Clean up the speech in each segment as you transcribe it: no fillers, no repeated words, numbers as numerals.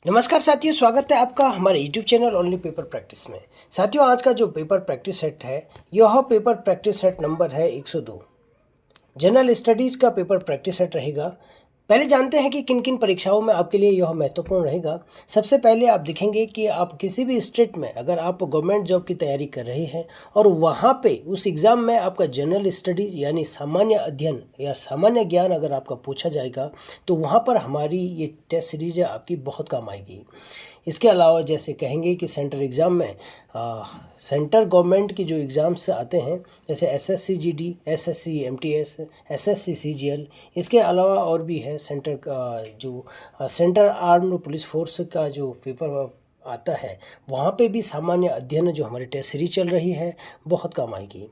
नमस्कार साथियों, स्वागत है आपका हमारे YouTube channel only paper practice में। साथियों, आज का जो पेपर प्रैक्टिस सेट है यह पेपर प्रैक्टिस सेट नंबर है 102। जनरल स्टडीज़ का पेपर प्रैक्टिस सेट रहेगा। पहले जानते हैं कि किन किन परीक्षाओं में आपके लिए यह महत्वपूर्ण रहेगा। सबसे पहले आप देखेंगे कि आप किसी भी स्टेट में अगर आप गवर्नमेंट जॉब की तैयारी कर रहे हैं और वहाँ पे उस एग्ज़ाम में आपका जनरल स्टडीज़ यानी सामान्य अध्ययन या सामान्य ज्ञान अगर आपका पूछा जाएगा तो वहाँ पर हमारी ये टेस्ट सीरीज आपकी बहुत काम आएगी। इसके अलावा जैसे कहेंगे कि सेंटर एग्ज़ाम में सेंटर गवर्नमेंट की जो एग्ज़ाम्स आते हैं जैसे SSC GD, SSC MTS, SSC CGL, इसके अलावा और भी है सेंटर आर्म्ड पुलिस फोर्स का जो पेपर आता है वहाँ पे भी सामान्य अध्ययन जो हमारी टेस्ट सीरीज चल रही है बहुत काम आएगी।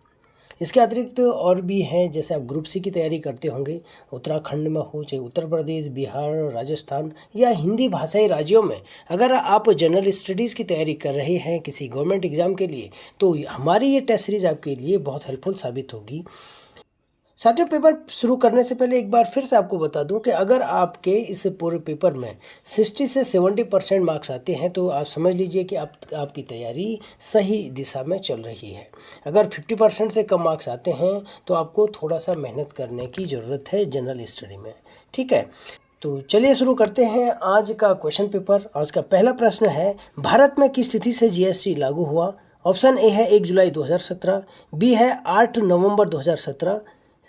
इसके अतिरिक्त और भी हैं, जैसे आप ग्रुप सी की तैयारी करते होंगे, उत्तराखंड में हो चाहे उत्तर प्रदेश, बिहार, राजस्थान या हिंदी भाषाई राज्यों में अगर आप जनरल स्टडीज़ की तैयारी कर रहे हैं किसी गवर्नमेंट एग्ज़ाम के लिए तो हमारी ये टेस्ट सीरीज़ आपके लिए बहुत हेल्पफुल साबित होगी। साथियों, पेपर शुरू करने से पहले एक बार फिर से आपको बता दूं कि अगर आपके इस पूरे पेपर में 60 से 70% मार्क्स आते हैं तो आप समझ लीजिए कि आपकी तैयारी सही दिशा में चल रही है। अगर 50% से कम मार्क्स आते हैं तो आपको थोड़ा सा मेहनत करने की ज़रूरत है जनरल स्टडी में। ठीक है, तो चलिए शुरू करते हैं आज का क्वेश्चन पेपर। आज का पहला प्रश्न है, भारत में किस तिथि से जीएसटी लागू हुआ? ऑप्शन ए है 1 जुलाई 2017, बी है 8 नवंबर 2017,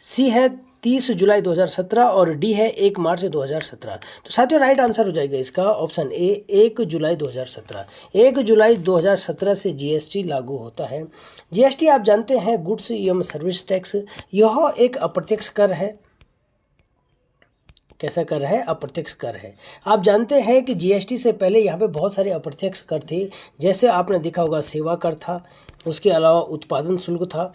सी है 30 जुलाई 2017 और डी है 1 मार्च 2017। तो साथियों, राइट आंसर हो जाएगा इसका ऑप्शन ए 1 जुलाई 2017। 1 जुलाई 2017 से जीएसटी लागू होता है। जीएसटी आप जानते हैं गुड्स एवं सर्विस टैक्स, यह एक अप्रत्यक्ष कर है। कैसा कर है? अप्रत्यक्ष कर है। आप जानते हैं कि जीएसटी से पहले यहाँ पे बहुत सारे अप्रत्यक्ष कर थे, जैसे आपने देखा होगा सेवा कर था, उसके अलावा उत्पादन शुल्क था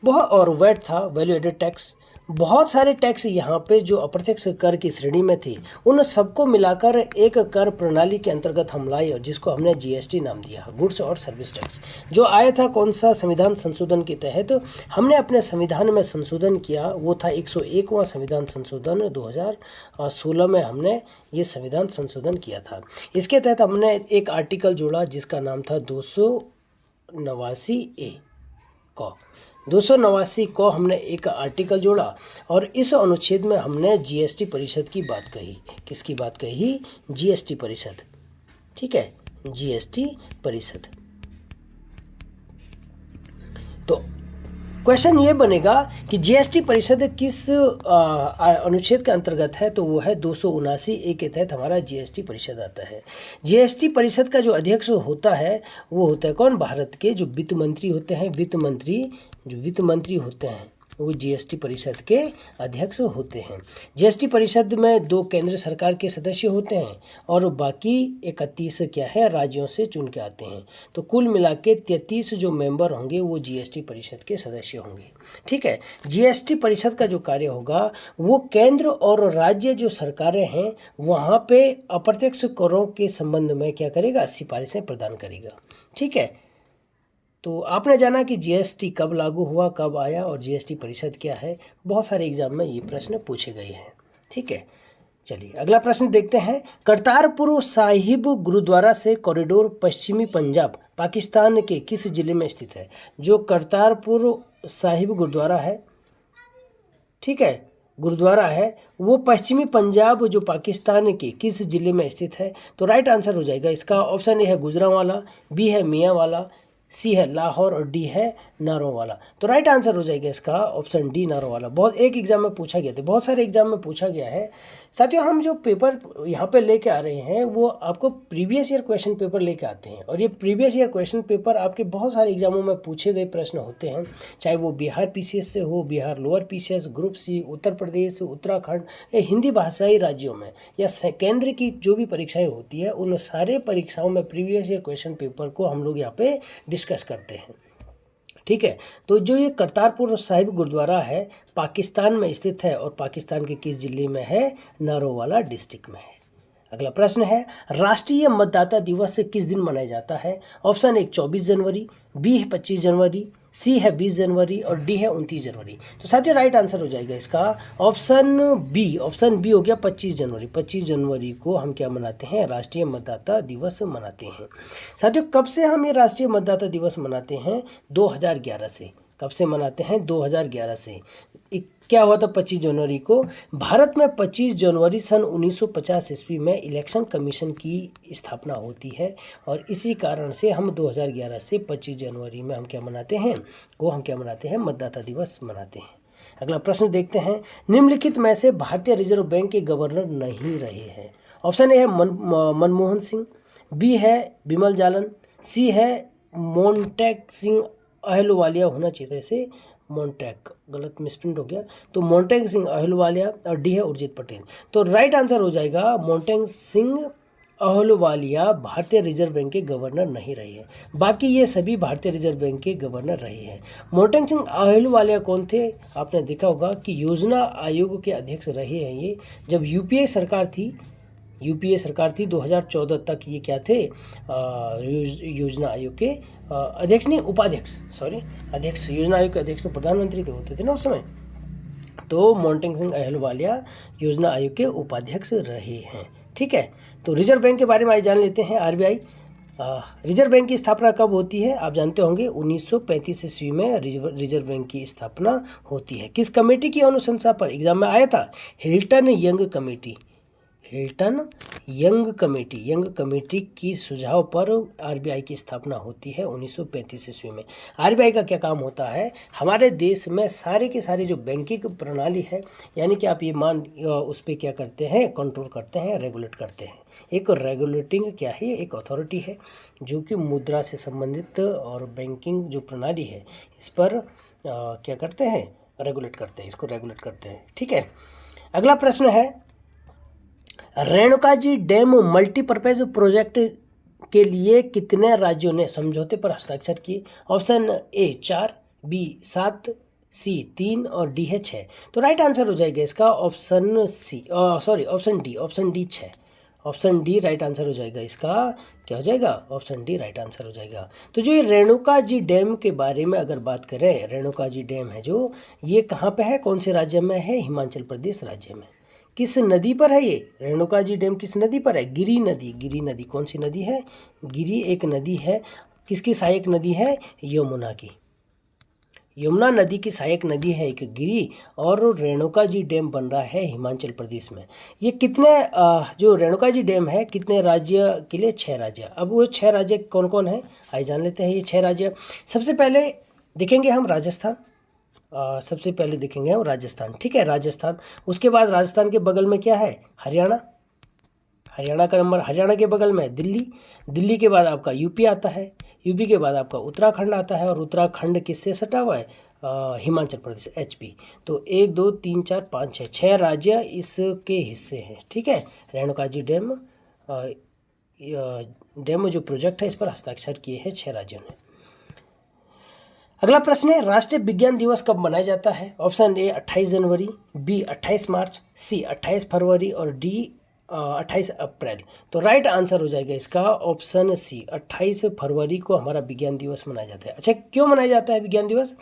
बहुत, और वैट था, वैल्यू एडेड टैक्स। बहुत सारे टैक्स यहाँ पे जो अप्रत्यक्ष कर की श्रेणी में थे उन सबको मिलाकर एक कर प्रणाली के अंतर्गत हम लाए और जिसको हमने जीएसटी नाम दिया, गुड्स और सर्विस टैक्स। जो आया था कौन सा? संविधान संशोधन के तहत हमने अपने संविधान में संशोधन किया, वो था 101वां संविधान संशोधन। 2016 में हमने ये संविधान संशोधन किया था। इसके तहत हमने एक आर्टिकल जोड़ा जिसका नाम था 289A को 289 को हमने एक आर्टिकल जोड़ा और इस अनुच्छेद में हमने जीएसटी परिषद की बात कही। किसकी बात कही? जीएसटी परिषद। ठीक है, जीएसटी परिषद। तो क्वेश्चन ये बनेगा कि जीएसटी परिषद किस अनुच्छेद के अंतर्गत है? तो वो है 279A के तहत हमारा जीएसटी परिषद आता है। जीएसटी परिषद का जो अध्यक्ष होता है वो होता है कौन? भारत के जो वित्त मंत्री होते हैं, वित्त मंत्री होते हैं वो जीएसटी परिषद के अध्यक्ष होते हैं। जीएसटी परिषद में 2 केंद्र सरकार के सदस्य होते हैं और बाकी 31 क्या है? राज्यों से चुन के आते हैं। तो कुल मिला के 33 जो मेंबर होंगे वो जीएसटी परिषद के सदस्य होंगे। ठीक है, जीएसटी परिषद का जो कार्य होगा वो केंद्र और राज्य जो सरकारें हैं वहाँ पे अप्रत्यक्ष करों के संबंध में क्या करेगा? सिफारिशें प्रदान करेगा। ठीक है, तो आपने जाना कि जीएसटी कब लागू हुआ, कब आया और जीएसटी परिषद क्या है। बहुत सारे एग्जाम में ये प्रश्न पूछे गए हैं। ठीक है, चलिए अगला प्रश्न देखते हैं। करतारपुर साहिब गुरुद्वारा से कॉरिडोर पश्चिमी पंजाब पाकिस्तान के किस जिले में स्थित है? जो करतारपुर साहिब गुरुद्वारा है, ठीक है, गुरुद्वारा है, वो पश्चिमी पंजाब जो पाकिस्तान के किस जिले में स्थित है? तो राइट आंसर हो जाएगा इसका ऑप्शन ए है गुजरांवाला, बी है मियांवाला, सी है लाहौर और डी है नारोवाला। तो राइट आंसर हो जाएगा इसका ऑप्शन डी नारोवाला। बहुत एक एग्जाम में पूछा गया था, बहुत सारे एग्जाम में पूछा गया है। साथियों, हम जो पेपर यहाँ पे लेके आ रहे हैं वो आपको प्रीवियस ईयर क्वेश्चन पेपर लेके आते हैं और ये प्रीवियस ईयर क्वेश्चन पेपर आपके बहुत सारे एग्जामों में पूछे गए प्रश्न होते हैं, चाहे वो बिहार पीसीएस से हो, Bihar lower PCS, group C, Uttar Pradesh, Uttarakhand या हिंदी भाषाई राज्यों में या केंद्र की जो भी परीक्षाएं होती है उन सारे परीक्षाओं में प्रीवियस ईयर क्वेश्चन पेपर को हम लोग यहाँ पे डिस्कस करते हैं। ठीक है, तो जो ये करतारपुर साहिब गुरुद्वारा है पाकिस्तान में स्थित है और पाकिस्तान के किस जिले में है? नारोवाला डिस्ट्रिक्ट में है। अगला प्रश्न है, राष्ट्रीय मतदाता दिवस किस दिन मनाया जाता है? ऑप्शन 1 24 जनवरी, बी 25 जनवरी, सी है 20 जनवरी और डी है 29 जनवरी। तो साथियों राइट आंसर हो जाएगा इसका ऑप्शन बी। ऑप्शन बी हो गया 25 जनवरी। 25 जनवरी को हम क्या मनाते हैं? राष्ट्रीय मतदाता दिवस मनाते हैं। साथियों कब से हम ये राष्ट्रीय मतदाता दिवस मनाते हैं? 2011 से। कब से मनाते हैं? 2011 से। क्या हुआ था 25 जनवरी को? भारत में 25 जनवरी सन 1950 ईस्वी में इलेक्शन कमीशन की स्थापना होती है और इसी कारण से हम 2011 से 25 जनवरी में हम क्या मनाते हैं? हम क्या मनाते हैं? मतदाता दिवस मनाते हैं। अगला प्रश्न देखते हैं, निम्नलिखित में से भारतीय रिजर्व बैंक के गवर्नर नहीं रहे हैं। ऑप्शन ए है मनमोहन सिंह, बी है बिमल जालन, सी है मोंटेक सिंह अहलूवालिया, होना चाहिए ऐसे मोंटेक, गलत मिसप्रिंट हो गया, तो मोंटेक सिंह अहलूवालिया, और डी है उर्जित पटेल। तो राइट आंसर हो जाएगा मोंटेक सिंह अहलूवालिया भारतीय रिजर्व बैंक के गवर्नर नहीं रहे हैं। बाकी ये सभी भारतीय रिजर्व बैंक के गवर्नर रहे हैं। मोंटेक सिंह अहलूवालिया कौन थे? आपने देखा होगा कि योजना आयोग के अध्यक्ष रहे हैं ये, जब यूपीए सरकार थी 2014 तक ये क्या थे? योजना आयोग के अध्यक्ष नहीं, उपाध्यक्ष, सॉरी अध्यक्ष। योजना आयोग के अध्यक्ष तो प्रधानमंत्री के होते थे ना उस समय। तो मोंटेक सिंह अहलूवालिया योजना आयोग के उपाध्यक्ष रहे हैं। ठीक है, तो रिजर्व बैंक के बारे में आज जान लेते हैं। आरबीआई रिजर्व बैंक की स्थापना कब होती है? आप जानते होंगे 1935 ईस्वी में रिजर्व बैंक की स्थापना होती है। किस कमेटी की अनुशंसा पर? एग्जाम में आया था, हिल्टन यंग कमेटी की सुझाव पर आरबीआई की स्थापना होती है 1935 ईस्वी में। आरबीआई का क्या काम होता है? हमारे देश में सारे के सारे जो बैंकिंग प्रणाली है, यानी कि आप ये उस पर क्या करते हैं? कंट्रोल करते हैं, रेगुलेट करते हैं। एक रेगुलेटिंग क्या है? एक अथॉरिटी है जो कि मुद्रा से संबंधित और बैंकिंग जो प्रणाली है इस पर क्या करते हैं? रेगुलेट करते हैं, इसको रेगुलेट करते हैं। ठीक है, अगला प्रश्न है, Renuka ji dam multipurpose project के लिए कितने राज्यों ने समझौते पर हस्ताक्षर किए? ऑप्शन ए 4, बी 7, सी 3 और डी है 6। तो राइट आंसर हो जाएगा इसका option D 6। Option D right answer हो जाएगा इसका। क्या हो जाएगा? ऑप्शन डी राइट आंसर हो जाएगा। तो जो ये रेणुका जी डैम के बारे में अगर बात करें, रेणुका जी डैम है जो, ये कहाँ पे है? कौन से राज्य में है? हिमाचल प्रदेश राज्य में। किस नदी पर है ये? रेणुका जी डैम किस नदी पर है? गिरी नदी। कौन सी नदी है? गिरी एक नदी है। किसकी सहायक नदी है? यमुना की। यमुना नदी की सहायक नदी है एक गिरी, और रेणुका जी डैम बन रहा है हिमाचल प्रदेश में। ये कितने जो रेणुका जी डैम है कितने राज्य के लिए? 6 राज्य। अब वो 6 राज्य कौन कौन है आइए जान लेते हैं। ये 6 राज्य, सबसे पहले देखेंगे हम राजस्थान। सबसे पहले देखेंगे हम राजस्थान। ठीक है, राजस्थान। उसके बाद राजस्थान के बगल में क्या है? हरियाणा का नंबर। हरियाणा के बगल में दिल्ली के बाद आपका यूपी आता है। यूपी के बाद आपका उत्तराखंड आता है, और उत्तराखंड किससे सटा हुआ है? हिमाचल प्रदेश, एचपी। तो 1 2 3 4 5 6 राज्य इसके हिस्से हैं। ठीक है, रेणुका जी डैम जो प्रोजेक्ट है इस पर हस्ताक्षर किए हैं 6 राज्यों ने। अगला प्रश्न है, राष्ट्रीय विज्ञान दिवस कब मनाया जाता है? ऑप्शन ए 28 जनवरी, बी 28 मार्च, सी 28 फरवरी और डी 28 अप्रैल। तो राइट आंसर हो जाएगा इसका ऑप्शन सी, 28 फरवरी को हमारा विज्ञान दिवस मनाया जाता है। अच्छा, क्यों मनाया जाता है विज्ञान दिवस?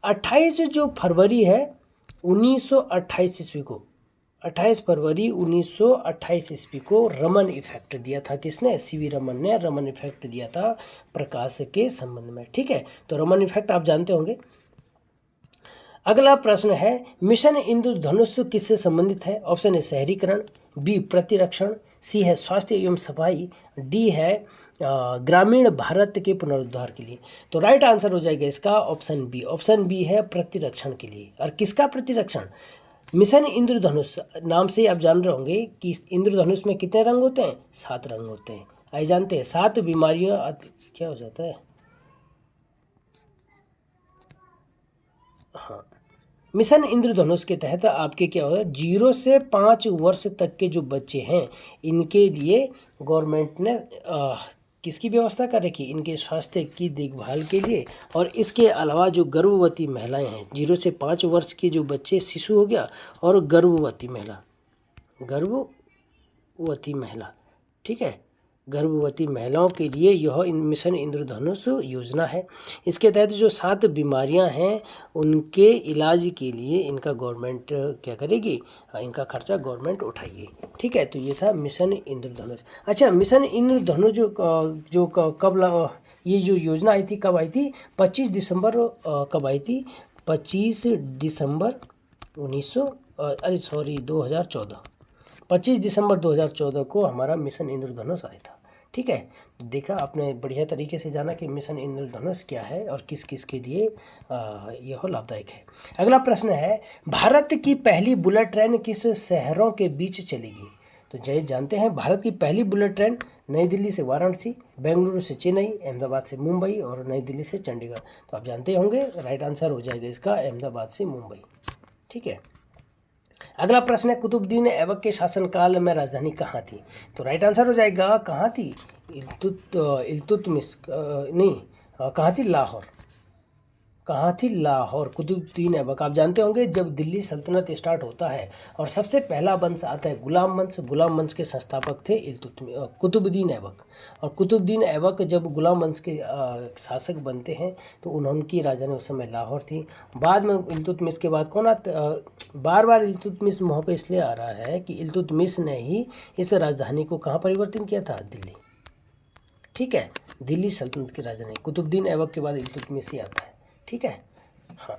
28 जो फरवरी है 1928 ईस्वी को, 28 फरवरी 1928 ईस्वी को रमन इफेक्ट दिया था। किसने? सीवी रमन ने रमन इफेक्ट दिया था प्रकाश के संबंध में। ठीक है, तो रमन इफेक्ट आप जानते होंगे। अगला प्रश्न है, मिशन इंद्रधनुष किससे संबंधित है? ऑप्शन ए शहरीकरण, बी प्रतिरक्षण, सी है स्वास्थ्य एवं सफाई, डी है ग्रामीण भारत के पुनरुद्धार के लिए। तो राइट आंसर हो जाएगा इसका ऑप्शन बी। ऑप्शन बी है प्रतिरक्षण के लिए। और किसका प्रतिरक्षण? मिशन इंद्रधनुष नाम से आप जान रहे होंगे कि इंद्रधनुष में कितने रंग होते हैं? 7 रंग होते हैं। आइए जानते हैं 7 बीमारियां क्या हो जाता है। हाँ, मिशन इंद्रधनुष के तहत आपके क्या होगा, 0 से 5 वर्ष तक के जो बच्चे हैं इनके लिए गवर्नमेंट ने किसकी व्यवस्था कर रखी? इनके स्वास्थ्य की देखभाल के लिए। और इसके अलावा जो गर्भवती महिलाएं हैं, 0 से 5 वर्ष के जो बच्चे, शिशु हो गया, और गर्भवती महिला, ठीक है, गर्भवती महिलाओं के लिए यह मिशन इंद्रधनुष योजना है। इसके तहत जो 7 बीमारियां हैं उनके इलाज के लिए इनका गवर्नमेंट क्या करेगी, इनका खर्चा गवर्नमेंट उठाएगी। ठीक है, तो ये था मिशन इंद्रधनुष। अच्छा, मिशन इंद्रधनुष ये जो योजना आई थी कब आई थी? 25 दिसंबर कब आई थी? 25 दिसंबर 2014। 25 दिसंबर 2014 को हमारा मिशन इंद्रधनुष आया था। ठीक है, तो देखा आपने, बढ़िया तरीके से जाना कि मिशन इंद्रधनुष क्या है और किस किस के लिए यह लाभदायक है। अगला प्रश्न है, भारत की पहली बुलेट ट्रेन किस शहरों के बीच चलेगी? तो जय जानते हैं, भारत की पहली बुलेट ट्रेन नई दिल्ली से वाराणसी, बेंगलुरु से चेन्नई, अहमदाबाद से मुंबई और नई दिल्ली से चंडीगढ़। तो आप जानते होंगे, राइट आंसर हो जाएगा इसका अहमदाबाद से मुंबई। ठीक है, अगला प्रश्न है, कुतुबुद्दीन ऐबक के शासनकाल में राजधानी कहाँ थी? तो राइट आंसर हो जाएगा कहाँ थी? इल्तुतमिश नहीं, कहाँ थी? लाहौर। कहाँ थी? लाहौर। कुतुबुद्दीन ऐबक, आप जानते होंगे जब दिल्ली सल्तनत स्टार्ट होता है और सबसे पहला वंश आता है गुलाम वंश। गुलाम वंश के संस्थापक थे कुतुबुद्दीन ऐबक। और कुतुबुद्दीन ऐबक जब गुलाम वंश के शासक बनते हैं तो उनकी राजधानी उस समय लाहौर थी। बाद में इल्तुतमिश के बाद कौन बार बार इल्तुतमिश मुँह पे इसलिए आ रहा है कि इल्तुतमिश ने ही इस राजधानी को कहाँ परिवर्तन किया था? दिल्ली। ठीक है, दिल्ली सल्तनत की राजधानी। कुतुबुद्दीन ऐबक के बाद इल्तुतमिश ही आता है। ठीक है, हाँ।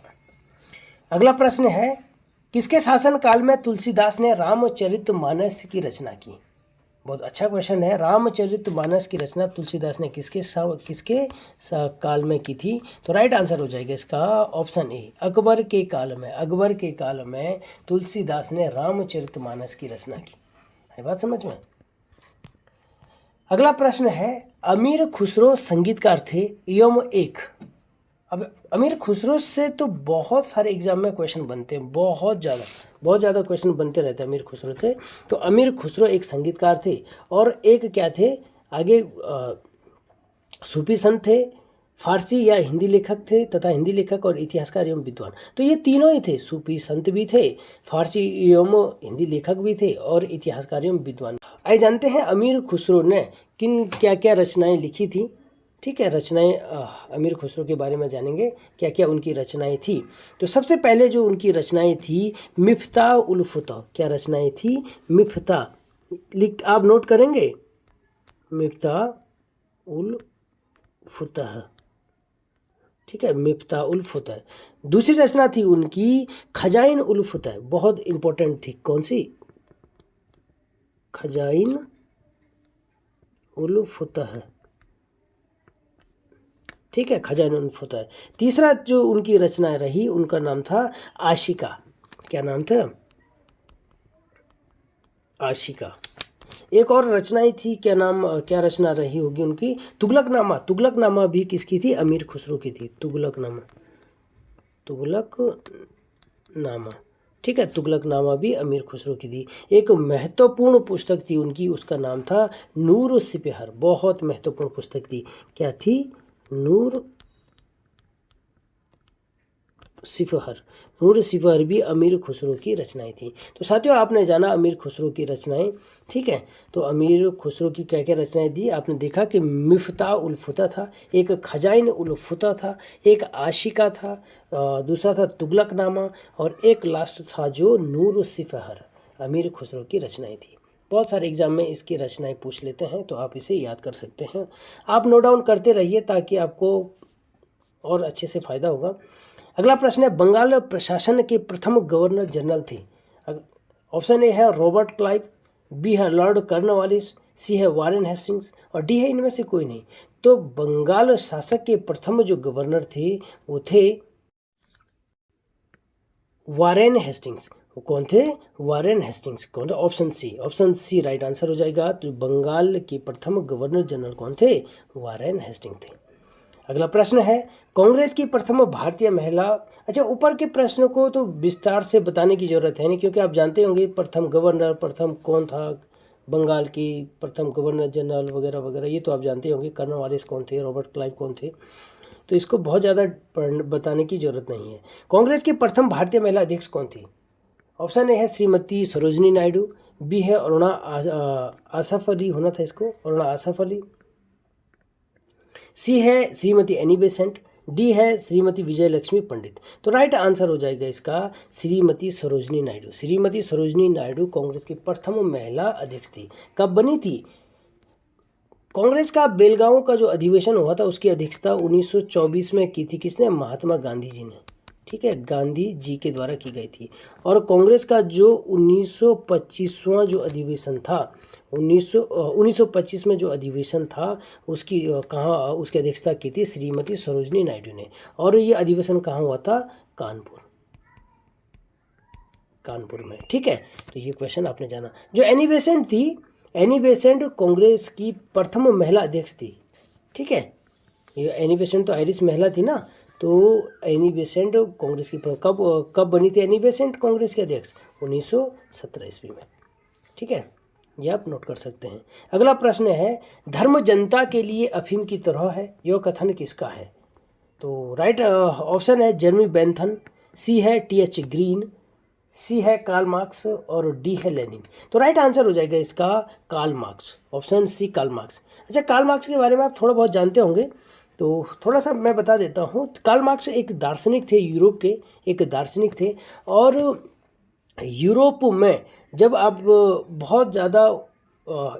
अगला प्रश्न है, किसके शासनकाल में तुलसीदास ने रामचरितमानस की रचना की? बहुत अच्छा क्वेश्चन है। रामचरितमानस की रचना तुलसीदास ने किसके काल में की थी? तो राइट आंसर हो जाएगा इसका ऑप्शन ए, अकबर के काल में। अकबर के काल में तुलसीदास ने रामचरितमानस की रचना की। है बात समझ में? अगला प्रश्न है, अमीर खुसरो संगीतकार थे एवं एक। अब अमीर खुसरो से तो बहुत सारे एग्जाम में क्वेश्चन बनते हैं, बहुत ज़्यादा क्वेश्चन बनते रहते हैं अमीर खुसरो से। तो अमीर खुसरो एक संगीतकार थे और एक क्या थे आगे, सूफी संत थे, फारसी या हिंदी लेखक थे तथा हिंदी लेखक और इतिहासकार एवं विद्वान। तो ये तीनों ही थे, सूफी संत भी थे, फारसी एवं हिंदी लेखक भी थे और इतिहासकार एवं विद्वान। आइए जानते हैं अमीर खुसरो ने किन क्या क्या रचनाएं लिखी थी। ठीक है, रचनाएं अमीर खुसरो के बारे में जानेंगे, क्या क्या उनकी रचनाएं थी। तो सबसे पहले जो उनकी रचनाएं थी, मिफ्ताह उल फुतह। क्या रचनाएं थी? मिफ्ताह। आप नोट करेंगे, मिफ्ताह उल फुतह। ठीक है, मिफ्ताह उल फुतह। दूसरी रचना थी उनकी खजाइन उल फुतह, बहुत इंपॉर्टेंट थी। कौन सी? खजाइन उल फुतह। ठीक है, खजाइन उल फुतह। तीसरा जो उनकी रचना रही उनका नाम था आशिका। क्या नाम था? आशिका। एक और रचनाएं थी, क्या रचना रही होगी उनकी? तुगलकनामा। तुगलकनामा भी किसकी थी? अमीर खुसरो की थी। तुगलकनामा। ठीक है, तुगलकनामा भी अमीर खुसरो की थी। एक महत्वपूर्ण पुस्तक थी उनकी, उसका नाम था नूर सिपहर। बहुत महत्वपूर्ण पुस्तक थी। क्या थी? नूर सिपहर। नूर सिपहर भी अमीर खुसरो की रचनाएं थी। तो साथियों, आपने जाना अमीर खुसरो की रचनाएं। ठीक है, तो अमीर खुसरो की क्या क्या रचनाएं दी आपने देखा कि मिफ्ताह उल फुतह था, एक खजाइन उल फुतह था, एक आशिका था, दूसरा था तुगलकनामा और एक लास्ट था जो नूर सिपहर। अमीर खुसरो की रचनाएं थी। बहुत सारे एग्जाम में इसकी रचनाएं पूछ लेते हैं, तो आप इसे याद कर सकते हैं। आप नोट डाउन करते रहिए ताकि आपको और अच्छे से फ़ायदा होगा। अगला प्रश्न है, बंगाल प्रशासन के प्रथम गवर्नर जनरल थे। ऑप्शन ए है रॉबर्ट क्लाइव, बी है लॉर्ड कॉर्नवालिस, सी है वारेन हेस्टिंग्स और डी है इनमें से कोई नहीं। तो बंगाल शासक के प्रथम जो गवर्नर थे वो थे वारेन हेस्टिंग्स। वो कौन थे? Warren Hastings. कौन था? ऑप्शन सी राइट आंसर हो जाएगा। तो बंगाल के प्रथम गवर्नर जनरल कौन थे? वारेन हेस्टिंग्स थे। अगला प्रश्न है, कांग्रेस की प्रथम भारतीय महिला। अच्छा, ऊपर के प्रश्न को तो विस्तार से बताने की जरूरत है नहीं, क्योंकि आप जानते होंगे प्रथम गवर्नर, प्रथम कौन था बंगाल की, प्रथम गवर्नर जनरल वगैरह वगैरह, ये तो आप जानते होंगे। कॉर्नवालिस कौन थे, रॉबर्ट क्लाइव कौन थे, तो इसको बहुत ज़्यादा बताने की जरूरत नहीं है। कांग्रेस की प्रथम भारतीय महिला अध्यक्ष कौन थी? ऑप्शन ए है श्रीमती सरोजिनी नायडू, बी है अरुणा आसफ अली, होना था इसको अरुणा आसफ अली। सी है श्रीमती एनी बेसेंट। डी है श्रीमती विजय लक्ष्मी पंडित। तो राइट आंसर हो जाएगा इसका श्रीमती सरोजनी नायडू। श्रीमती सरोजनी नायडू कांग्रेस की प्रथम महिला अध्यक्ष थी। कब बनी थी? कांग्रेस का बेलगांव का जो अधिवेशन हुआ था उसकी अध्यक्षता 1924 में की थी। किसने? महात्मा गांधी जी ने। ठीक है, गांधी जी के द्वारा की गई थी। और कांग्रेस का जो 1925वां जो अधिवेशन था, 1925 में जो अधिवेशन था उसकी उसकी अध्यक्षता की थी श्रीमती सरोजनी नायडू ने। और ये अधिवेशन कहाँ हुआ था? कानपुर में। ठीक है, तो ये क्वेश्चन आपने जाना। जो एनी बेसेंट थी, एनी बेसेंट कांग्रेस की प्रथम महिला अध्यक्ष थी। ठीक है, ये एनी बेसेंट तो आयरिश महिला थी ना, तो एनी बेसेंट कांग्रेस की कब बनी थी एनी बेसेंट कांग्रेस के अध्यक्ष? 1917 ईस्वी में। ठीक है, ये आप नोट कर सकते हैं। अगला प्रश्न है, धर्म जनता के लिए अफीम की तरह है, यह कथन किसका है? तो राइट ऑप्शन है जेरमी बेंथन, सी है टी.एच. ग्रीन, सी है कार्ल मार्क्स और डी है लेनिन। तो राइट आंसर हो जाएगा इसका Karl Marx, option C Karl Marx. अच्छा, कार्ल मार्क्स के बारे में आप थोड़ा बहुत जानते होंगे, तो थोड़ा सा मैं बता देता हूँ। कार्ल मार्क्स एक दार्शनिक थे, यूरोप के एक दार्शनिक थे। और यूरोप में जब आप बहुत ज़्यादा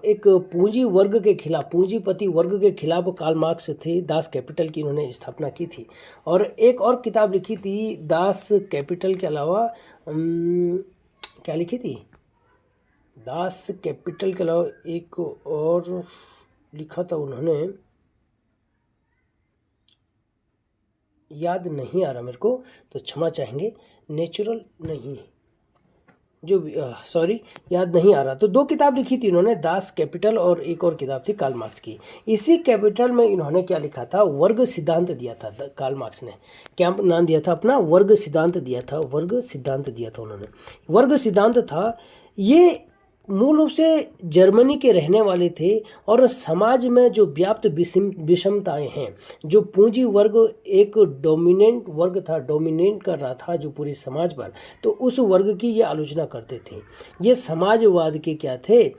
एक पूंजी वर्ग के खिलाफ, पूंजीपति वर्ग के खिलाफ कार्ल मार्क्स थे। दास कैपिटल की इन्होंने स्थापना की थी। और एक और किताब लिखी थी दास कैपिटल के अलावा, क्या लिखी थी? दास कैपिटल के अलावा एक और लिखा था उन्होंने, याद नहीं आ रहा मेरे को, तो क्षमा चाहेंगे। नेचुरल नहीं, जो सॉरी, याद नहीं आ रहा। तो दो किताब लिखी थी इन्होंने, दास कैपिटल और एक और किताब थी कार्ल मार्क्स की। इसी कैपिटल में इन्होंने क्या लिखा था? वर्ग सिद्धांत दिया था। कार्ल मार्क्स ने क्या नाम दिया था अपना? वर्ग सिद्धांत दिया था। वर्ग सिद्धांत दिया था उन्होंने। वर्ग सिद्धांत था ये मूल रूप से जर्मनी के रहने वाले थे। और समाज में जो व्याप्त विषमताएं हैं, जो पूंजी वर्ग एक डोमिनेंट वर्ग था, डोमिनेट कर रहा था जो पूरे समाज पर, तो उस वर्ग की ये आलोचना करते थे। ये समाजवाद के क्या थे?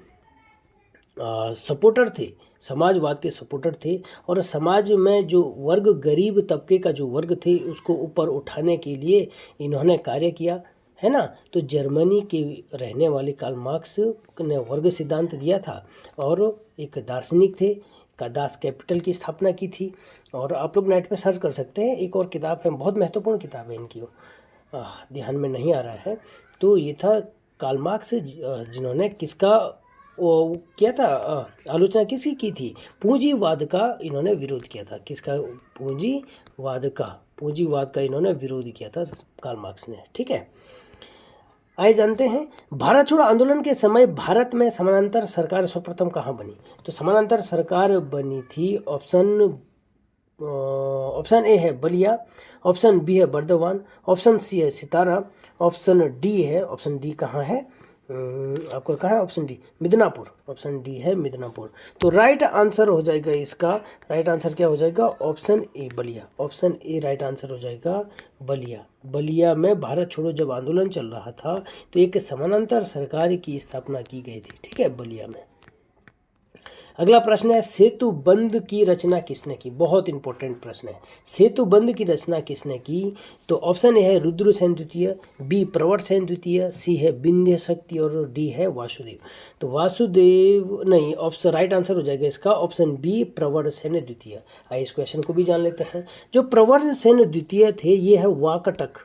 सपोर्टर थे, समाजवाद के सपोर्टर थे। और समाज में जो वर्ग, गरीब तबके का जो वर्ग थे, उसको ऊपर उठाने के लिए इन्होंने कार्य किया, है ना। तो जर्मनी के रहने वाले कार्ल मार्क्स ने वर्ग सिद्धांत दिया था और एक दार्शनिक थे। का दास कैपिटल की स्थापना की थी। और आप लोग नेट पे सर्च कर सकते हैं। एक और किताब है, बहुत महत्वपूर्ण किताब है इनकी, ध्यान में नहीं आ रहा है। तो ये था कार्ल मार्क्स, जिन्होंने किसका वो किया था, आलोचना किसकी की थी? पूंजीवाद का इन्होंने विरोध किया था। किसका? पूंजीवाद का इन्होंने विरोध किया था कार्ल मार्क्स ने। ठीक है, आइए जानते हैं, भारत छोड़ो आंदोलन के समय भारत में समानांतर सरकार सर्वप्रथम कहाँ बनी? तो समानांतर सरकार बनी थी, ऑप्शन ए है बलिया, ऑप्शन बी है बर्दवान, ऑप्शन सी है सितारा, ऑप्शन डी है, ऑप्शन डी कहाँ है? आपको कहाँ है? Option D Midnapore, option D है मिदनापुर। तो राइट आंसर हो जाएगा इसका, राइट आंसर क्या हो जाएगा? Option A Ballia, option A right answer हो जाएगा बलिया। बलिया में भारत छोड़ो जब आंदोलन चल रहा था तो एक समानांतर सरकार की स्थापना की गई थी। ठीक है, बलिया में। अगला प्रश्न है, सेतु बंध की रचना किसने की? बहुत इंपॉर्टेंट प्रश्न है। सेतु बंध की रचना किसने की? तो ऑप्शन ए है रुद्रसेन द्वितीय, बी प्रवरसेन द्वितीय, सी है विंध्य शक्ति और डी है वासुदेव। तो वासुदेव नहीं, ऑप्शन राइट आंसर हो जाएगा इसका ऑप्शन बी प्रवरसेन द्वितीय। आइए इस क्वेश्चन को भी जान लेते हैं। जो प्रवरसेन द्वितीय थे ये है वाकटक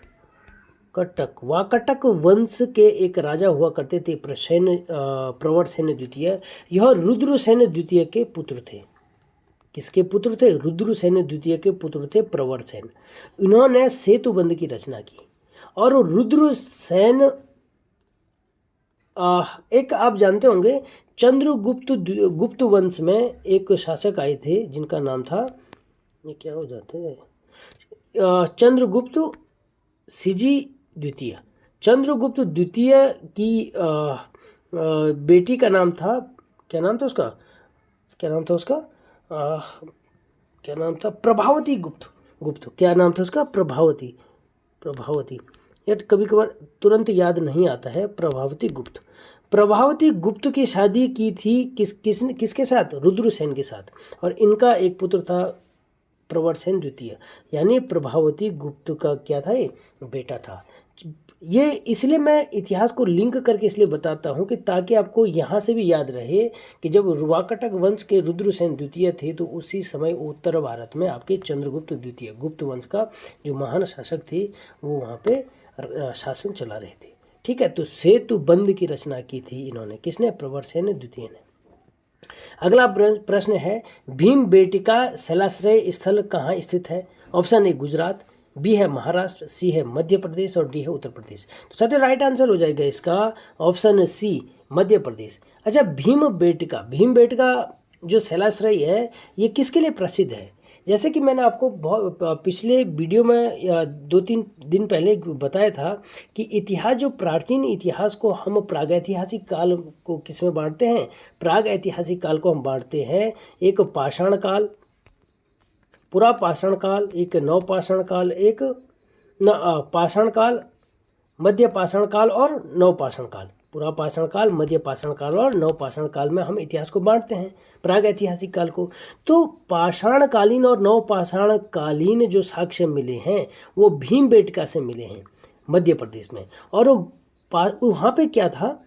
वंश के एक राजा हुआ करते थे प्रवरसेन द्वितीय। यह रुद्रसेन द्वितीय के पुत्र थे। किसके पुत्र थे? रुद्रसेन द्वितीय के पुत्र थे प्रवरसेन। इन्होंने सेतुबंध की रचना की। और रुद्रसेन एक आप जानते होंगे, गुप्त वंश में एक शासक आए थे जिनका नाम था, ये क्या हो जाते हैं, चंद्रगुप्त सीजी द्वितीय। चंद्रगुप्त द्वितीय की बेटी का नाम था, क्या नाम था उसका? प्रभावती गुप्त। क्या नाम था उसका? प्रभावती। यार कभी कभार तुरंत याद नहीं आता है। प्रभावती गुप्त। प्रभावती गुप्त की शादी की थी किसके साथ? रुद्रसेन के साथ। और इनका एक पुत्र था प्रवरसेन द्वितीय, यानी प्रभावती गुप्त का क्या था? ये बेटा था। ये इसलिए मैं इतिहास को लिंक करके इसलिए बताता हूँ कि ताकि आपको यहाँ से भी याद रहे कि जब वाकाटक वंश के रुद्रसेन द्वितीय थे तो उसी समय उत्तर भारत में आपके चंद्रगुप्त द्वितीय, गुप्त वंश का जो महान शासक थे वो वहाँ पे शासन चला रहे थे। ठीक है, तो सेतु बंध की रचना की थी इन्होंने, किसने? प्रवरसेन द्वितीय ने। अगला प्रश्न है, भीम बेटिका शैलाश्रय स्थल कहाँ स्थित है? ऑप्शन ए गुजरात, बी है महाराष्ट्र, सी है मध्य प्रदेश और डी है उत्तर प्रदेश। तो सबसे राइट आंसर हो जाएगा इसका ऑप्शन सी, मध्य प्रदेश। अच्छा, भीम बेटिका जो शैलाश्रय है ये किसके लिए प्रसिद्ध है? जैसे कि मैंने आपको बहुत पिछले वीडियो में या 2-3 दिन पहले बताया था कि इतिहास, जो प्राचीन इतिहास को हम प्रागैतिहासिक काल को किस में बांटते हैं? प्रागैतिहासिक काल को हम बांटते हैं एक पाषाण काल, पुरा पाषाण काल, एक नवपाषाण काल, एक पाषाण काल, मध्य पाषाण काल और नवपाषाण काल। पुरा पाषाण काल, मध्य पाषाण काल और नवपाषाण काल में हम इतिहास को बांटते हैं, प्राग ऐतिहासिक काल को। तो पाषाणकालीन और नवपाषाण कालीन जो साक्ष्य मिले हैं वो भीमबेटका से मिले हैं मध्य प्रदेश में। और वहाँ पे क्या था?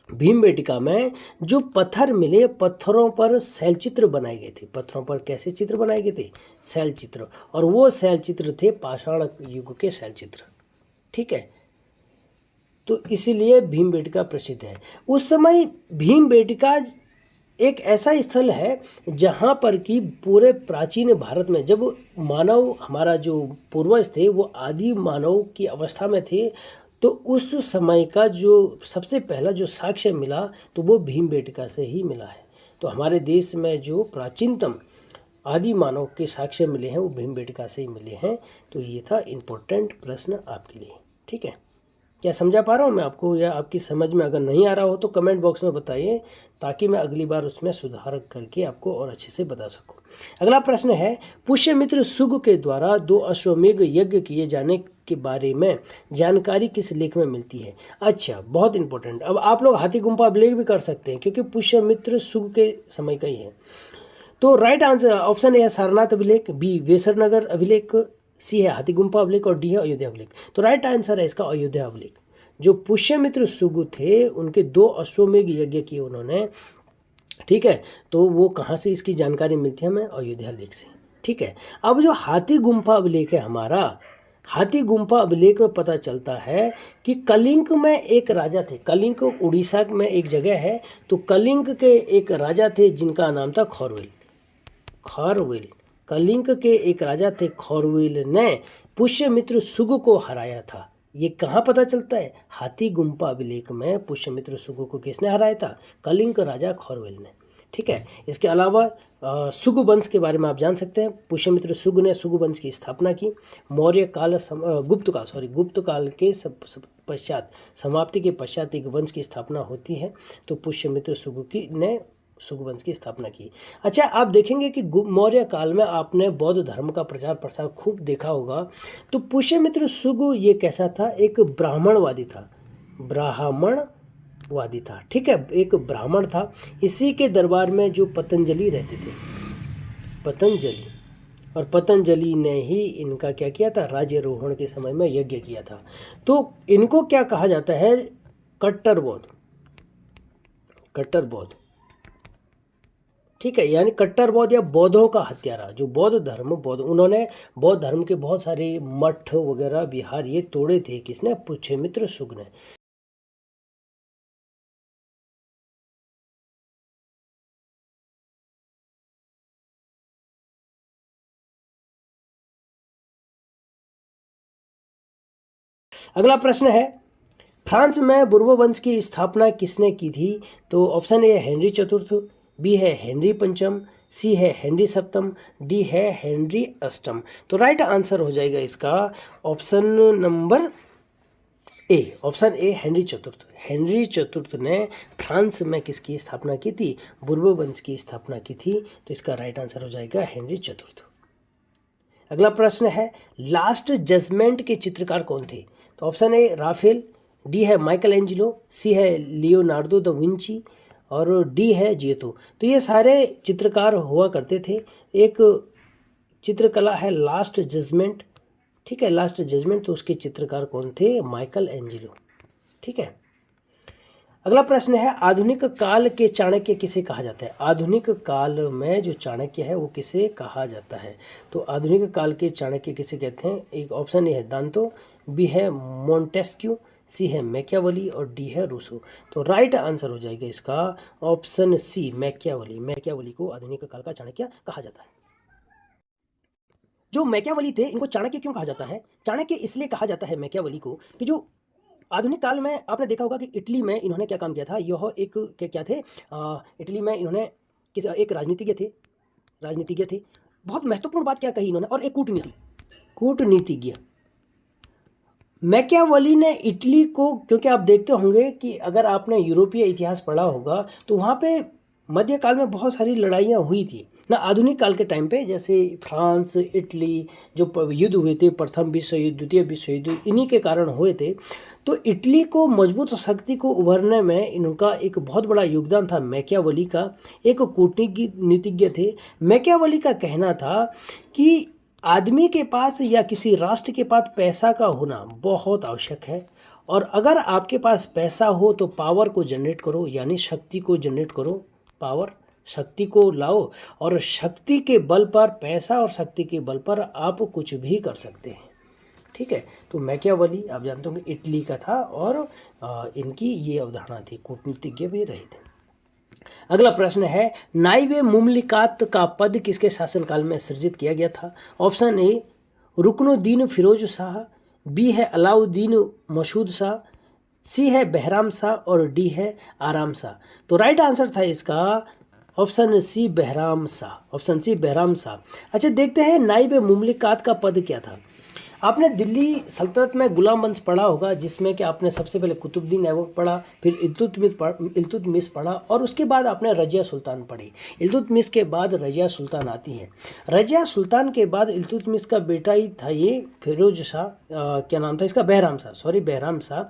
भीमबेटका में जो पत्थर मिले, पत्थरों पर शैलचित्र बनाए गए थे। पत्थरों पर कैसे चित्र बनाए गए थे? शैलचित्र। और वो शैलचित्र थे पाषाण युग के शैलचित्र। ठीक है, तो इसलिए भीमबेटका प्रसिद्ध है। उस समय भीमबेटका एक ऐसा स्थल है जहाँ पर कि पूरे प्राचीन भारत में जब मानव, हमारा जो पूर्वज थे वो आदि मानव की अवस्था में थे, तो उस समय का जो सबसे पहला जो साक्ष्य मिला तो वो भीमबेटका से ही मिला है। तो हमारे देश में जो प्राचीनतम आदि मानव के साक्ष्य मिले हैं वो भीमबेटका से ही मिले हैं। तो ये था इम्पोर्टेंट प्रश्न आपके लिए। ठीक है, क्या समझा पा रहा हूँ मैं आपको, या आपकी समझ में अगर नहीं आ रहा हो तो कमेंट बॉक्स में बताइए ताकि मैं अगली बार उसमें सुधार करके आपको और अच्छे से बता सकूँ। अगला प्रश्न है, पुष्यमित्र सुग के द्वारा 2 अश्वमेध यज्ञ किए जाने के बारे में जानकारी किस लेख में मिलती है? अच्छा, बहुत इंपॉर्टेंट। अब आप लोग हाथी गुम्फा अभिलेख भी कर सकते हैं क्योंकि पुष्यमित्र सुग के समय का ही है। तो राइट आंसर ऑप्शन ए है सारनाथ अभिलेख, बी वेसरनगर अभिलेख, सी है हाथी गुम्फा अभिलेख और डी है अयोध्या अभिलेख। तो राइट आंसर है इसका अयोध्या अभिलेख। जो पुष्यमित्र सुगु थे उनके 2 अश्वमेध यज्ञ किए उन्होंने। ठीक है, तो वो कहाँ से इसकी जानकारी मिलती है हमें? अयोध्या लेख से। ठीक है, अब जो हाथी गुम्फा अभिलेख है हमारा, हाथी गुम्फा अभिलेख में पता चलता है कि कलिंग में एक राजा थे। कलिंग उड़ीसा में एक जगह है, तो कलिंग के एक राजा थे जिनका नाम था खौरवेल। कलिंग के एक राजा थे खौरवेल ने पुष्यमित्र सुगु को हराया था। ये कहाँ पता चलता है? हाथी गुम्फा अभिलेख में पुष्यमित्र सुगु को किसने हराया था? कलिंग राजा खौरवेल ने। ठीक है, इसके अलावा सुगु वंश के बारे में आप जान सकते हैं। पुष्यमित्र सुगु ने सुगु वंश की स्थापना की। मौर्य काल गुप्त काल के पश्चात, समाप्ति के पश्चात एक वंश की स्थापना होती है, तो पुष्यमित्र सुगु ने सुगु वंश की स्थापना की। अच्छा, आप देखेंगे कि मौर्य काल में आपने बौद्ध धर्म का प्रचार प्रसार खूब देखा होगा। तो पुष्यमित्र सुगु ये कैसा था? एक ब्राह्मणवादी था। ठीक है, एक ब्राह्मण था। इसी के दरबार में जो पतंजलि रहते थे, और पतंजलि ने ही इनका क्या किया था? राज्यारोहण के समय में यज्ञ किया था। तो इनको क्या कहा जाता है? कट्टर बौद्ध। ठीक है, यानी कट्टर बौद्ध या बौद्धों का हत्यारा। जो उन्होंने बौद्ध धर्म के बहुत सारे मठ वगैरह विहार ये तोड़े थे। किसने? पुष्यमित्र सुग ने। अगला प्रश्न है, फ्रांस में बुर्बो वंश की स्थापना किसने की थी? तो ऑप्शन ए हेनरी चतुर्थ, बी है हेनरी पंचम, सी है हेनरी सप्तम, डी है हेनरी अष्टम। तो राइट आंसर हो जाएगा इसका ऑप्शन नंबर ए, हेनरी चतुर्थ। हेनरी चतुर्थ ने फ्रांस में किसकी स्थापना की थी? बुर्बो वंश की स्थापना की थी। तो इसका राइट आंसर हो जाएगा हेनरी चतुर्थ। अगला प्रश्न है, लास्ट जजमेंट के चित्रकार कौन थे? तो ऑप्शन ए राफेल, डी है माइकल एंजिलो, सी है लियोनार्डो द विंची और डी है जियोतो। तो ये सारे चित्रकार हुआ करते थे। एक चित्रकला है लास्ट जजमेंट, ठीक है, लास्ट जजमेंट, तो उसके चित्रकार कौन थे? माइकल एंजिलो, ठीक है। अगला प्रश्न है आधुनिक काल के चाणक्य किसे कहा जाता है? आधुनिक काल में जो चाणक्य है वो किसे कहा जाता है? तो आधुनिक काल के चाणक्य किसे कहते हैं? एक ऑप्शन ए है दांतो, बी है मोंटेस्क्यू, सी है मैकियावेली और डी है रूसो। तो राइट आंसर हो जाएगा इसका ऑप्शन सी मैकियावेली। मैकियावेली को आधुनिक काल का चाणक्य कहा जाता है। जो मैकियावेली थे इनको चाणक्य क्यों कहा जाता है? चाणक्य इसलिए कहा जाता है मैकियावेली को कि जो आधुनिक काल में आपने देखा होगा कि इटली में इन्होंने क्या काम किया था। यह एक क्या थे, इटली में इन्होंने एक राजनीतिज्ञ थे। बहुत महत्वपूर्ण बात क्या कही इन्होंने, और एक कूटनीतिज्ञ। मैकियावेली ने इटली को, क्योंकि आप देखते होंगे कि अगर आपने यूरोपीय इतिहास पढ़ा होगा तो वहाँ पे मध्यकाल में बहुत सारी लड़ाइयाँ हुई थी ना। आधुनिक काल के टाइम पे जैसे फ्रांस, इटली जो युद्ध हुए थे, प्रथम विश्व युद्ध, द्वितीय विश्व युद्ध, इन्हीं के कारण हुए थे। तो इटली को मजबूत शक्ति को उभरने में इनका एक बहुत बड़ा योगदान था मैकियावेली का। एक कूटनीतिज्ञ थे। मैकियावेली का कहना था कि आदमी के पास या किसी राष्ट्र के पास पैसा का होना बहुत आवश्यक है, और अगर आपके पास पैसा हो तो पावर को जनरेट करो, यानी शक्ति को जनरेट करो, पावर, शक्ति को लाओ, और शक्ति के बल पर, पैसा और शक्ति के बल पर आप कुछ भी कर सकते हैं, ठीक है। तो मैकियावेली आप जानते होंगे इटली का था, और इनकी ये अवधारणा थी, कूटनीतिज्ञ भी रहे थे। अगला प्रश्न है नाइब मुमलिकात का पद किसके शासनकाल में सृजित किया गया था? Option A Ruknuddin Firoz Shah, B है अलाउद्दीन मसूद शाह, सी है बहराम शाह और डी है आराम शाह। तो राइट आंसर था इसका option C Bahram Shah. Option C Bahram Shah. अच्छा, देखते हैं नाइब मुमलिकात का पद क्या था। आपने दिल्ली सल्तनत में गुलाम वंश पढ़ा होगा, जिसमें कि आपने सबसे पहले कुतुबुद्दीन ऐबक पढ़ा, फिर इल्तुतमिश पढ़ा, और उसके बाद आपने रजिया सुल्तान पढ़ी। इल्तुतमिश के बाद रजिया सुल्तान आती है। रजिया सुल्तान के बाद इल्तुतमिश का बेटा ही था ये फिरोज शाह, क्या नाम था इसका? बहराम शाह, बहराम शाह।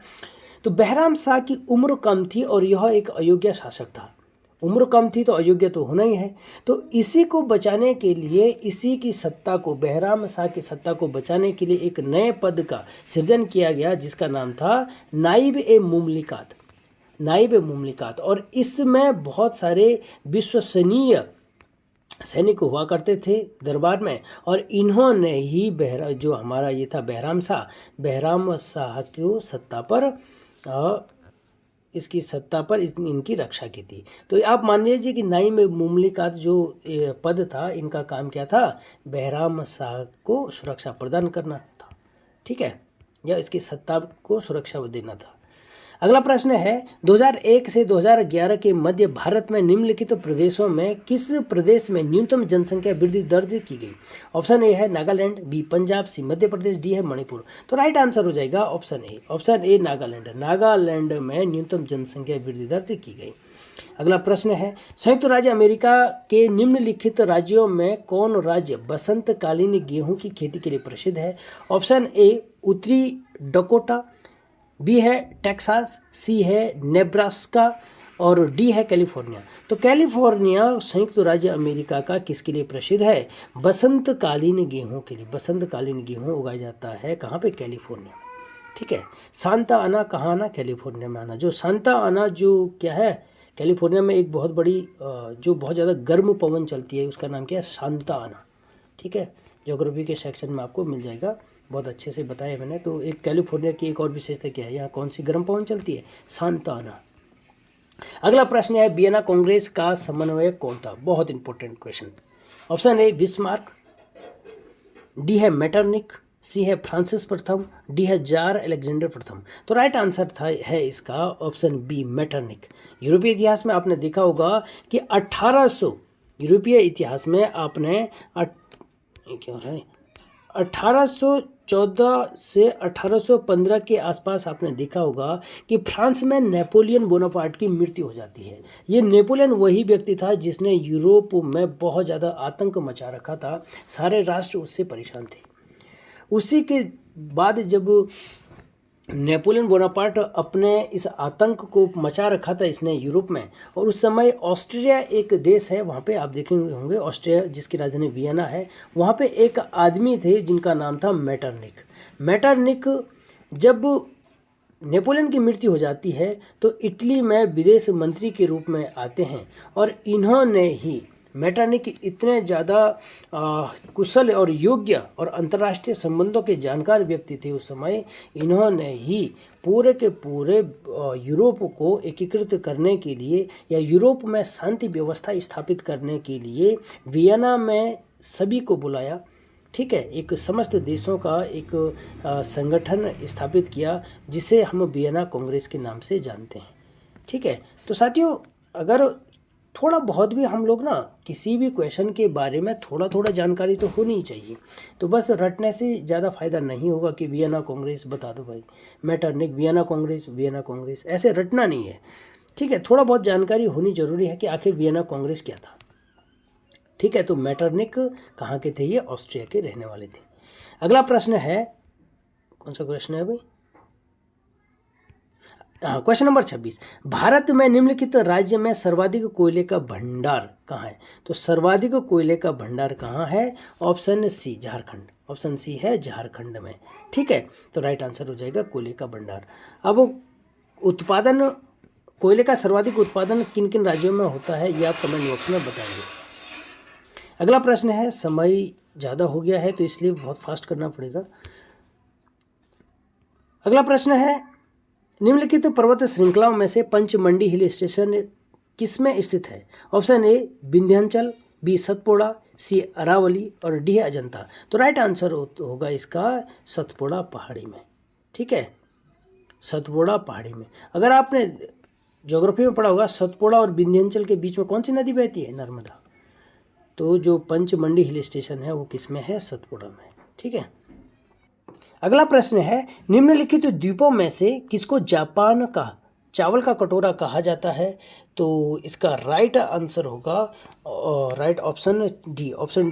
तो बहराम शाह की उम्र कम थी और यह एक अयोग्य शासक था। उम्र कम थी तो अयोग्य तो होना ही है। तो इसी को बचाने के लिए, इसी की सत्ता को, बहराम शाह की सत्ता को बचाने के लिए एक नए पद का सृजन किया गया, जिसका नाम था नाइब ए मुमलिकात। नाइब ए मुमलिकात। और इसमें बहुत सारे विश्वसनीय सैनिक हुआ करते थे दरबार में, और इन्होंने ही जो हमारा ये था बहराम शाह की सत्ता पर, इसकी सत्ता पर इनकी रक्षा की थी। तो आप मान लीजिए कि नाइब मुमलिकात जो पद था, इनका काम क्या था? बहराम शाह को सुरक्षा प्रदान करना था, ठीक है, या इसकी सत्ता को सुरक्षा देना था। अगला प्रश्न है 2001 से 2011 के मध्य भारत में निम्नलिखित प्रदेशों में किस प्रदेश में न्यूनतम जनसंख्या वृद्धि दर्ज की गई? ऑप्शन ए है नागालैंड, बी पंजाब, सी मध्य प्रदेश, डी है मणिपुर। तो राइट आंसर हो जाएगा option A. Option A Nagaland. Nagaland में न्यूनतम जनसंख्या वृद्धि दर्ज की गई। अगला प्रश्न है संयुक्त राज्य अमेरिका के निम्नलिखित राज्यों में कौन राज्य बसंतकालीन गेहूं की खेती के लिए प्रसिद्ध है? ऑप्शन ए उत्तरी डकोटा, बी है टेक्सास, सी है नेब्रास्का और डी है कैलिफोर्निया। तो कैलिफोर्निया संयुक्त राज्य अमेरिका का किसके लिए प्रसिद्ध है? बसंतकालीन गेहूं के लिए। बसंतकालीन गेहूं उगाया जाता है कहाँ पे? कैलिफोर्निया में, ठीक है। सांता आना कहाँ आना? कैलिफोर्निया में आना। जो सांता आना जो क्या है, कैलिफोर्निया में एक बहुत बड़ी जो बहुत ज़्यादा गर्म पवन चलती है, उसका नाम क्या है? सांता आना, ठीक है। ज्योग्राफी के सेक्शन में आपको मिल जाएगा, बहुत अच्छे से बताया मैंने। तो एक कैलिफोर्निया की एक और विशेषता क्या है, यहाँ कौन सी गर्म पवन चलती है? सांता आना। अगला प्रश्न है वियना कांग्रेस का समन्वयक कौन था? बहुत important question. Option A Bismarck, D है मेटरनिक, सी है फ्रांसिस प्रथम, डी है जार अलेक्जेंडर प्रथम। तो राइट आंसर है इसका ऑप्शन बी मेटरनिक। यूरोपीय इतिहास में आपने देखा होगा कि 1800 यूरोपीय इतिहास में आपने 1814 से 1815 के आसपास आपने देखा होगा कि फ्रांस में नेपोलियन बोनापार्ट की मृत्यु हो जाती है। ये नेपोलियन वही व्यक्ति था जिसने यूरोप में बहुत ज़्यादा आतंक मचा रखा था, सारे राष्ट्र उससे परेशान थे। उसी के बाद जब नेपोलियन बोनापार्ट अपने इस आतंक को मचा रखा था इसने यूरोप में, और उस समय ऑस्ट्रिया एक देश है, वहाँ पे आप देखेंगे होंगे ऑस्ट्रिया जिसकी राजधानी वियना है, वहाँ पे एक आदमी थे जिनका नाम था मेटरनिक। मेटरनिक जब नेपोलियन की मृत्यु हो जाती है तो इटली में विदेश मंत्री के रूप में आते हैं, और इन्होंने ही मेटरनिक इतने ज़्यादा कुशल और योग्य और अंतर्राष्ट्रीय संबंधों के जानकार व्यक्ति थे उस समय, इन्होंने ही पूरे के पूरे यूरोप को एकीकृत करने के लिए या यूरोप में शांति व्यवस्था स्थापित करने के लिए वियना में सभी को बुलाया। ठीक है, एक समस्त देशों का एक संगठन स्थापित किया जिसे हम वियना कांग्रेस के नाम से जानते हैं। ठीक है, तो साथियों अगर थोड़ा बहुत भी हम लोग ना किसी भी क्वेश्चन के बारे में थोड़ा थोड़ा जानकारी तो होनी ही चाहिए, तो बस रटने से ज़्यादा फायदा नहीं होगा कि वियना कांग्रेस बता दो भाई, मेटरनिक वियना कांग्रेस ऐसे रटना नहीं है। ठीक है, थोड़ा बहुत जानकारी होनी जरूरी है कि आखिर वियना कांग्रेस क्या था। ठीक है, तो मेटरनिक कहाँ के थे? ये ऑस्ट्रिया के रहने वाले थे। अगला प्रश्न है, कौन सा क्वेश्चन है भाई? हाँ, क्वेश्चन नंबर 26, भारत में निम्नलिखित राज्य में सर्वाधिक कोयले का भंडार कहाँ है? तो सर्वाधिक कोयले का भंडार कहाँ है? Option C Jharkhand, option C है झारखंड में। ठीक है, तो राइट आंसर हो जाएगा कोयले का भंडार। अब उत्पादन, कोयले का सर्वाधिक उत्पादन किन किन राज्यों में होता है ये आप कमेंट बॉक्स में बताएंगे। अगला प्रश्न है, समय ज़्यादा हो गया है तो इसलिए बहुत फास्ट करना पड़ेगा। अगला प्रश्न है, निम्नलिखित पर्वत श्रृंखलाओं में से पंचमंडी हिल स्टेशन किसमें स्थित है? Option A Vindhyachal, B Satpura, C Aravalli और डी अजंता। तो राइट आंसर होगा इसका सतपुड़ा पहाड़ी में। ठीक है, सतपुड़ा पहाड़ी में। अगर आपने ज्योग्राफी में पढ़ा होगा, सतपुड़ा और विंध्याचल के बीच में कौन सी नदी बहती है? नर्मदा। तो जो पंचमंडी हिल स्टेशन है वो किस में है? सतपुड़ा में। ठीक है, अगला प्रश्न है, निम्नलिखित द्वीपों में से किसको जापान का चावल का कटोरा कहा जाता है? तो इसका राइट आंसर होगा राइट ऑप्शन डी,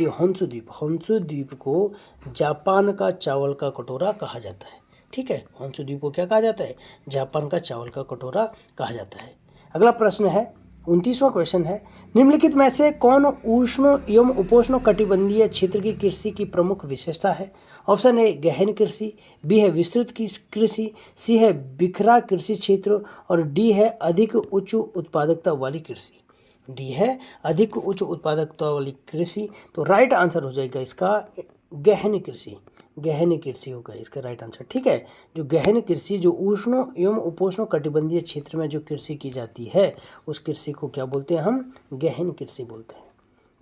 होन्शु द्वीप। होन्शु द्वीप को जापान का चावल का कटोरा कहा जाता है। ठीक है, होन्शु द्वीप को क्या कहा जाता है? जापान का चावल का कटोरा कहा जाता है। अगला प्रश्न है, 29वां क्वेश्चन है, निम्नलिखित में से कौन उष्ण एवं उपोष्ण कटिबंधीय क्षेत्र की कृषि की प्रमुख विशेषता है? ऑप्शन ए गहन कृषि, बी है विस्तृत कृषि, सी है बिखरा कृषि क्षेत्र और डी है अधिक उच्च उत्पादकता वाली कृषि। डी है अधिक उच्च उत्पादकता वाली कृषि। तो राइट आंसर हो जाएगा इसका गहन कृषि। गहन कृषि होगा इसका राइट आंसर। ठीक है, जो गहन कृषि, जो उष्ण एवं उपोष्ण कटिबंधीय क्षेत्र में जो कृषि की जाती है उस कृषि को क्या बोलते हैं? हम गहन कृषि बोलते हैं।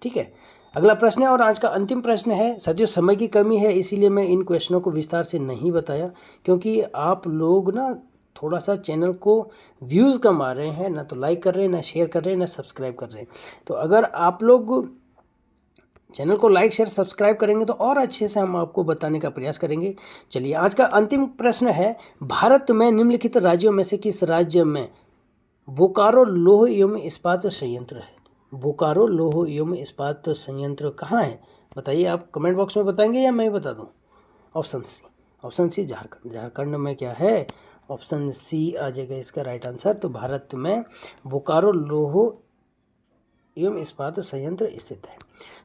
ठीक है, अगला प्रश्न है और आज का अंतिम प्रश्न है। साथियों समय की कमी है इसीलिए मैं इन क्वेश्चनों को विस्तार से नहीं बताया, क्योंकि आप लोग ना थोड़ा सा चैनल को व्यूज़ कम आ रहे हैं, ना तो लाइक कर रहे हैं, ना शेयर कर रहे हैं, ना सब्सक्राइब कर रहे हैं। तो अगर आप लोग चैनल को लाइक शेयर सब्सक्राइब करेंगे तो और अच्छे से हम आपको बताने का प्रयास करेंगे। चलिए, आज का अंतिम प्रश्न है, भारत में निम्नलिखित राज्यों में से किस राज्य में बोकारो लौह एवं इस्पात संयंत्र है? बोकारो लौह एवं इस्पात संयंत्र कहाँ है? बताइए, आप कमेंट बॉक्स में बताएंगे या मैं बता दूं? Option C Jharkhand. झारखंड में क्या है? ऑप्शन सी आ जाएगा इसका राइट आंसर। तो भारत में बोकारो लौह एवं इस्पात संयंत्र स्थित है।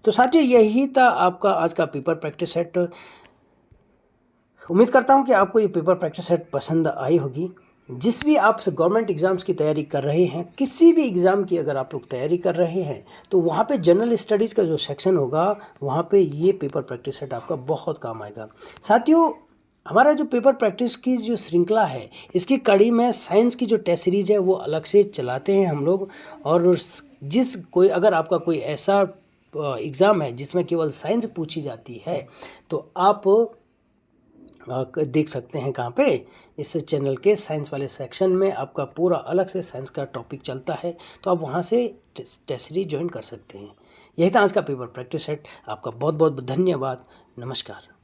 तो साथियों यही था आपका आज का पेपर प्रैक्टिस सेट। उम्मीद करता हूं कि आपको ये पेपर प्रैक्टिस सेट पसंद आई होगी। जिस भी आप गवर्नमेंट एग्जाम्स की तैयारी कर रहे हैं, किसी भी एग्ज़ाम की अगर आप लोग तैयारी कर रहे हैं तो वहाँ पे जनरल स्टडीज़ का जो सेक्शन होगा वहाँ पे ये पेपर प्रैक्टिस सेट आपका बहुत काम आएगा। साथियों हमारा जो पेपर प्रैक्टिस की जो श्रृंखला है इसकी कड़ी में साइंस की जो टेस्ट सीरीज़ है वो अलग से चलाते हैं हम लोग। और अगर आपका कोई ऐसा एग्ज़ाम है जिसमें केवल साइंस पूछी जाती है तो आप देख सकते हैं कहाँ पे, इस चैनल के साइंस वाले सेक्शन में आपका पूरा अलग से साइंस का टॉपिक चलता है, तो आप वहाँ से टेस्ट सीरीज ज्वाइन कर सकते हैं। यही था आज का पेपर प्रैक्टिस सेट। आपका बहुत बहुत धन्यवाद। नमस्कार।